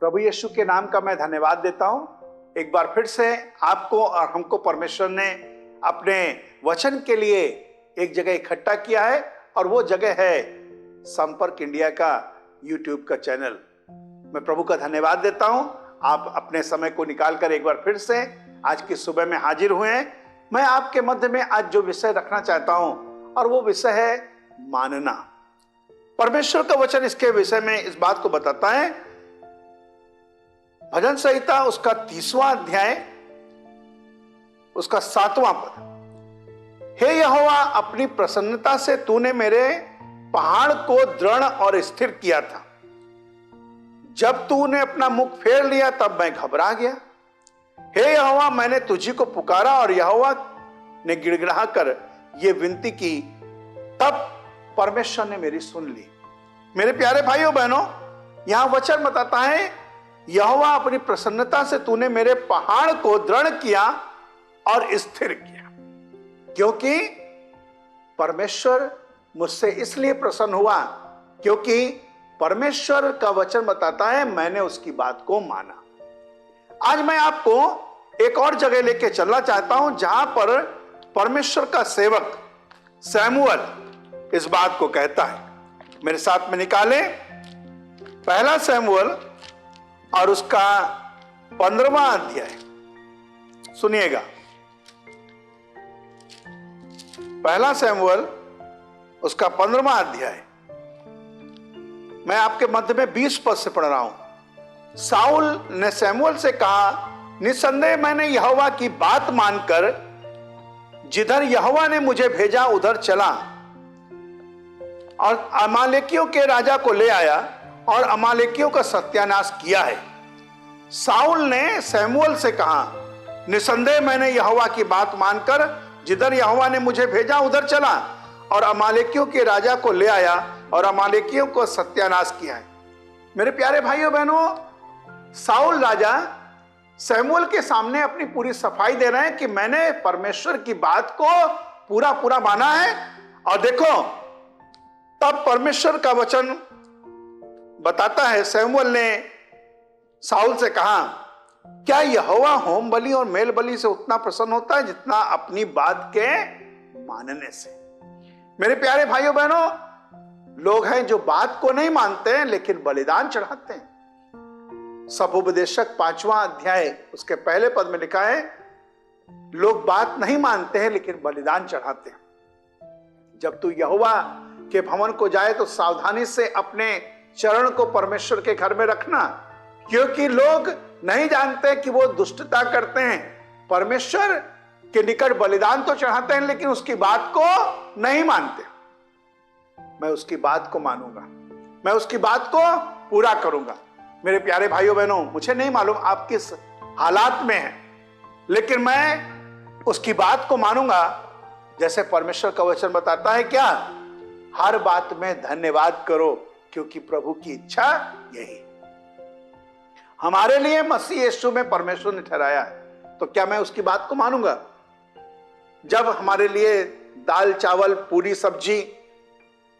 प्रभु यीशु के नाम का मैं धन्यवाद देता हूं। एक बार फिर से आपको और हमको परमेश्वर ने अपने वचन के लिए एक जगह इकट्ठा किया है और वो जगह है संपर्क इंडिया का यूट्यूब का चैनल। मैं प्रभु का धन्यवाद देता हूं। आप अपने समय को निकालकर एक बार फिर से आज की सुबह में हाजिर हुए हैं। मैं आपके मध्य में आज जो विषय रखना चाहता हूं और वो विषय है मानना। परमेश्वर का वचन इसके विषय में इस बात को बताता है। भजन संहिता उसका 30वां अध्याय उसका 7वां पद, हे यहोवा अपनी प्रसन्नता से तूने मेरे पहाड़ को दृढ़ और स्थिर किया था। जब तूने अपना मुख फेर लिया तब मैं घबरा गया। हे यहोवा मैंने तुझी को पुकारा और यहोवा ने गिड़गिड़ा कर ये विनती की, तब परमेश्वर ने मेरी सुन ली। मेरे प्यारे भाइयों बहनों, यहां वचन बताता है यहोवा अपनी प्रसन्नता से तूने मेरे पहाड़ को दृढ़ किया और स्थिर किया। क्योंकि परमेश्वर मुझसे इसलिए प्रसन्न हुआ क्योंकि परमेश्वर का वचन बताता है मैंने उसकी बात को माना। आज मैं आपको एक और जगह लेके चलना चाहता हूं जहां पर परमेश्वर का सेवक सैमुअल इस बात को कहता है। मेरे साथ में निकाले पहला सैमुअल और उसका 15वां अध्याय सुनिएगा। पहला सैमुअल उसका 15वां अध्याय मैं आपके मध्य में 20 पद से पढ़ रहा हूं। साउल ने सैमुअल से कहा, निसंदेह मैंने यहोवा की बात मानकर जिधर यहोवा ने मुझे भेजा उधर चला और अमालेकियों के राजा को ले आया और अमालेकियों का सत्यानाश किया है। साउल ने सैमुअल से कहा, निसंदेह मैंने यहोवा की बात मानकर जिधर यहोवा ने मुझे भेजा उधर चला और अमालेकियों के राजा को ले आया और अमालेकियों को सत्यानाश किया है। मेरे प्यारे भाइयों बहनों, साउल राजा सैमुअल के सामने अपनी पूरी सफाई दे रहे हैं कि मैंने परमेश्वर की बात को पूरा पूरा माना है। और देखो तब परमेश्वर का वचन बताता है, सैमुअल ने साउल से कहा, क्या यहोवा होम बलि और मेल बलि से उतना प्रसन्न होता है जितना अपनी बात के मानने से। मेरे प्यारे भाइयों बहनों, लोग हैं जो बात को नहीं मानते हैं लेकिन बलिदान चढ़ाते हैं। सपोपदेशक 5वां अध्याय उसके पहले पद में लिखा है, लोग बात नहीं मानते हैं लेकिन बलिदान चढ़ाते हैं। जब तू यहोवा के भवन को जाए तो सावधानी से अपने चरण को परमेश्वर के घर में रखना, क्योंकि लोग नहीं जानते कि वो दुष्टता करते हैं। परमेश्वर के निकट बलिदान तो चढ़ाते हैं लेकिन उसकी बात को नहीं मानते। मैं उसकी बात को मानूंगा, मैं उसकी बात को पूरा करूंगा। मेरे प्यारे भाइयों बहनों, मुझे नहीं मालूम आप किस हालात में हैं, लेकिन मैं उसकी बात को मानूंगा। जैसे परमेश्वर का वचन बताता है, क्या हर बात में धन्यवाद करो क्योंकि प्रभु की इच्छा यही हमारे लिए मसीह यीशु में परमेश्वर ने ठहराया है। तो क्या मैं उसकी बात को मानूंगा? जब हमारे लिए दाल चावल पूरी सब्जी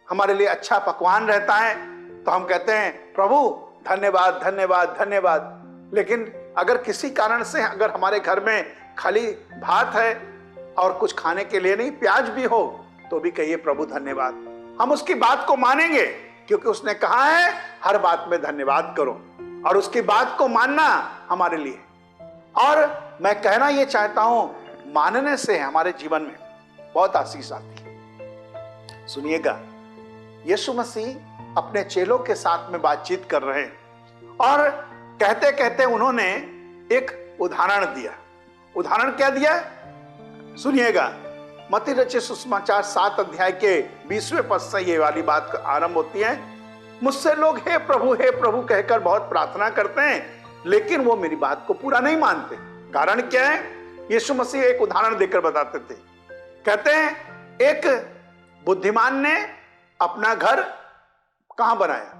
हमारे लिए अच्छा पकवान रहता है तो हम कहते हैं प्रभु धन्यवाद धन्यवाद धन्यवाद। लेकिन अगर किसी कारण से अगर हमारे घर में खाली भात है और कुछ खाने के लिए नहीं, प्याज भी हो, तो भी कहिए प्रभु धन्यवाद। हम उसकी बात को मानेंगे क्योंकि उसने कहा है हर बात में धन्यवाद करो, और उसकी बात को मानना हमारे लिए। और मैं कहना यह चाहता हूं, मानने से हमारे जीवन में बहुत आशीष आती है। सुनिएगा, यीशु मसीह अपने चेलों के साथ में बातचीत कर रहे हैं और कहते कहते उन्होंने एक उदाहरण दिया। उदाहरण क्या दिया? सुनिएगा, मत्ती रचित सुसमाचार 7 अध्याय के 20वें पद से ये वाली बात आरंभ होती है। मुझसे लोग हे प्रभु कहकर बहुत प्रार्थना करते हैं, लेकिन वो मेरी बात को पूरा नहीं मानते। कारण क्या है? यीशु मसीह एक उदाहरण देकर बताते थे। कहते हैं एक बुद्धिमान ने अपना घर कहां बनाया?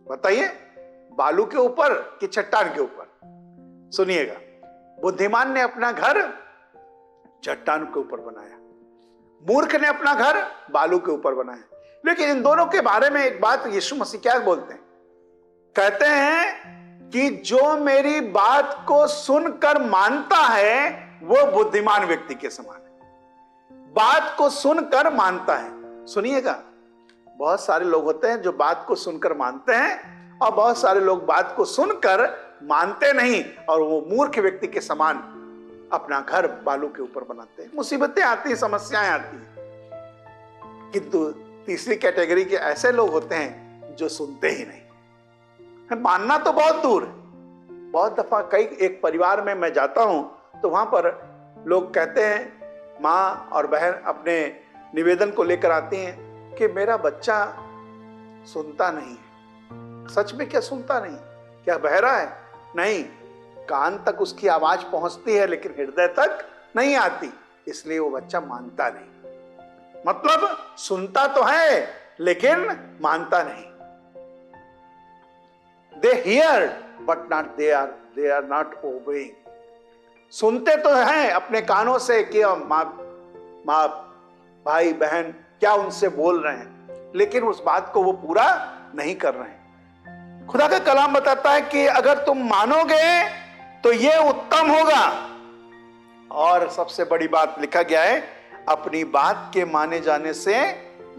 बताइए, बालू के ऊपर कि चट्टान के ऊपर? सुनिएगा, बुद्धिमान ने अपना घर चट्टान के ऊपर बनाया, मूर्ख ने अपना घर बालू के ऊपर बनाया। लेकिन इन दोनों के बारे में एक बात यीशु मसीह क्या बोलते हैं? कहते हैं कि जो मेरी बात को सुनकर मानता है वो बुद्धिमान व्यक्ति के समान है। बात को सुनकर मानता है। सुनिएगा, बहुत सारे लोग होते हैं जो बात को सुनकर मानते हैं और बहुत सारे लोग बात को सुनकर मानते नहीं और वो मूर्ख व्यक्ति के समान अपना घर बालू के ऊपर बनाते हैं। मुसीबतें आती हैं, समस्याएं आती हैं। किंतु तीसरी कैटेगरी के ऐसे लोग होते हैं जो सुनते ही नहीं। मानना तो बहुत दूर है। बहुत दफा एक परिवार में मैं जाता हूं तो वहां पर लोग कहते हैं, माँ और बहन अपने निवेदन को लेकर आती हैं कि मेरा बच्चा सुनता नहीं है। सच में क्या सुनता नहीं? क्या बहरा है? नहीं, कान तक उसकी आवाज पहुंचती है लेकिन हृदय तक नहीं आती, इसलिए वो बच्चा मानता नहीं। मतलब सुनता तो है लेकिन मानता नहीं। They hear but not they are not obeying. सुनते तो हैं अपने कानों से कि माँ भाई बहन क्या उनसे बोल रहे हैं, लेकिन उस बात को वो पूरा नहीं कर रहे हैं। खुदा का कलाम बताता है कि अगर तुम मानोगे तो ये उत्तम होगा। और सबसे बड़ी बात लिखा गया है, अपनी बात के माने जाने से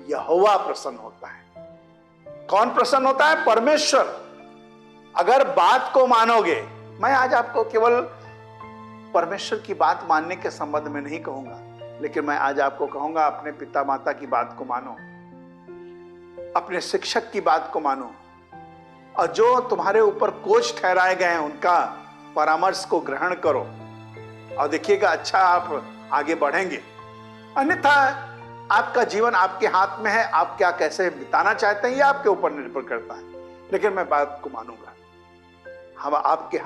यहोवा प्रसन्न होता है। कौन प्रसन्न होता है? परमेश्वर। अगर बात को मानोगे, मैं आज आपको केवल परमेश्वर की बात मानने के संबंध में नहीं कहूंगा, लेकिन मैं आज आपको कहूंगा अपने पिता माता की बात को मानो, अपने शिक्षक की बात को मानो, और जो तुम्हारे ऊपर कोच ठहराए गए हैं उनका परामर्श को ग्रहण करो और देखिएगा अच्छा आप आगे बढ़ेंगे। अन्यथा आपका जीवन आपके हाथ में है, आप क्या कैसे बिताना चाहते हैं ये आपके ऊपर निर्भर करता है। लेकिन मैं बात को मानूंगा। हम आपके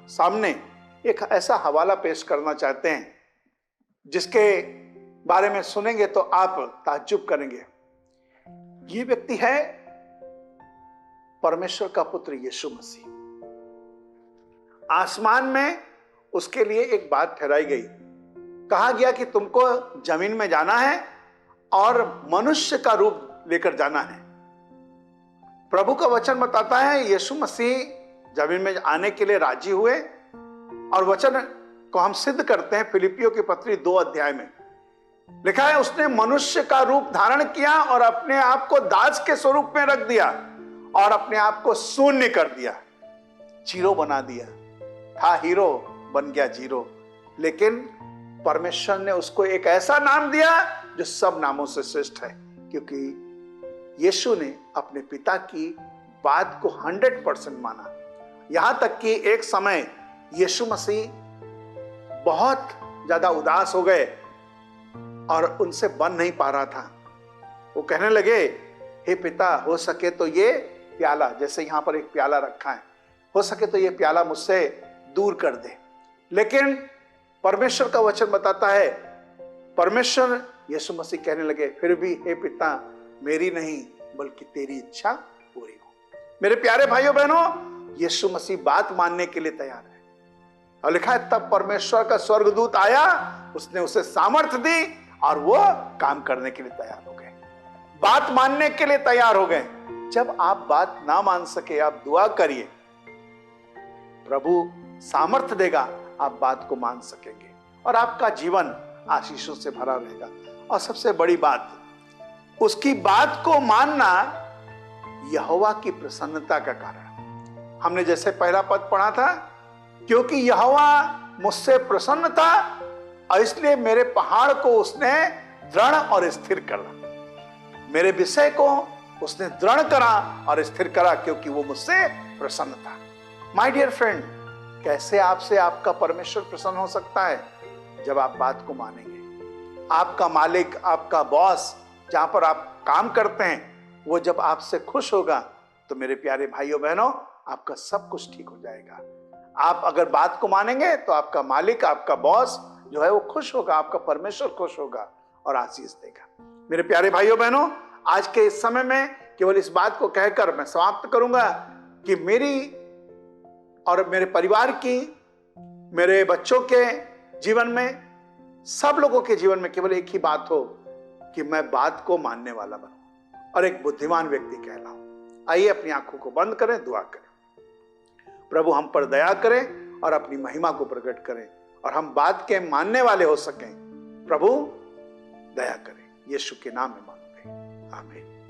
सामने एक ऐसा हवाला पेश करना चाहते हैं जिसके बारे में सुनेंगे तो आप ताज्जुब करेंगे। ये व्यक्ति है परमेश्वर का पुत्र यीशु मसीह। आसमान में उसके लिए एक बात ठहराई गई। कहा गया कि तुमको जमीन में जाना है और मनुष्य का रूप लेकर जाना है। प्रभु का वचन बताता है यीशु मसीह जमीन में आने के लिए राजी हुए और वचन को हम सिद्ध करते हैं फिलिपियों की पत्री 2 अध्याय में लिखा है, उसने मनुष्य का रूप धारण किया और अपने आप को दास के स्वरूप में रख दिया और अपने आप को शून्य कर दिया, जीरो बना दिया। था हीरो, बन गया जीरो। लेकिन परमेश्वर ने उसको एक ऐसा नाम दिया जो सब नामों से श्रेष्ठ है, क्योंकि यीशु ने अपने पिता की बात को 100% माना। यहां तक कि एक समय यीशु मसीह बहुत ज्यादा उदास हो गए और उनसे बन नहीं पा रहा था। वो कहने लगे, हे पिता, हो सके तो ये प्याला, जैसे यहां पर एक प्याला रखा है, हो सके तो ये प्याला मुझसे दूर कर दे। लेकिन परमेश्वर का वचन बताता है, परमेश्वर यीशु मसीह कहने लगे, फिर भी हे पिता, मेरी नहीं बल्कि तेरी इच्छा पूरी हो। मेरे प्यारे भाइयों बहनों, यीशु मसीह बात मानने के लिए तैयार है। और लिखा है तब परमेश्वर का स्वर्गदूत आया, उसने उसे सामर्थ्य दी और वो काम करने के लिए तैयार हो गए, बात मानने के लिए तैयार हो गए। जब आप बात ना मान सके, आप दुआ करिए, प्रभु सामर्थ्य देगा, आप बात को मान सकेंगे और आपका जीवन आशीषों से भरा रहेगा। और सबसे बड़ी बात, उसकी बात को मानना यहोवा की प्रसन्नता का कारण। हमने जैसे पहला पद पढ़ा था, क्योंकि यहोवा मुझसे प्रसन्न था और इसलिए मेरे पहाड़ को उसने दृढ़ और स्थिर कर रहा। मेरे विषय को उसने दृढ़ करा और स्थिर करा, क्योंकि वो मुझसे प्रसन्न था। माय डियर फ्रेंड, कैसे आपसे आपका परमेश्वर प्रसन्न हो सकता है? जब आप बात को मानेंगे। आपका मालिक, आपका बॉस, जहां पर आप काम करते हैं, वो जब आपसे खुश होगा तो मेरे प्यारे भाइयों बहनों, आपका सब कुछ ठीक हो जाएगा। आप अगर बात को मानेंगे तो आपका मालिक, आपका बॉस जो है वो खुश होगा, आपका परमेश्वर खुश होगा और आशीष देगा। मेरे प्यारे भाइयों बहनों, आज के इस समय में केवल इस बात को कहकर मैं समाप्त करूंगा कि मेरी और मेरे परिवार की, मेरे बच्चों के जीवन में, सब लोगों के जीवन में केवल एक ही बात हो कि मैं बात को मानने वाला बनूं और एक बुद्धिमान व्यक्ति कहलाऊं। आइए अपनी आंखों को बंद करें, दुआ करें। प्रभु हम पर दया करें और अपनी महिमा को प्रकट करें और हम बात के मानने वाले हो सकें। प्रभु दया करें, यीशु के नाम में मांगते हैं, आमीन।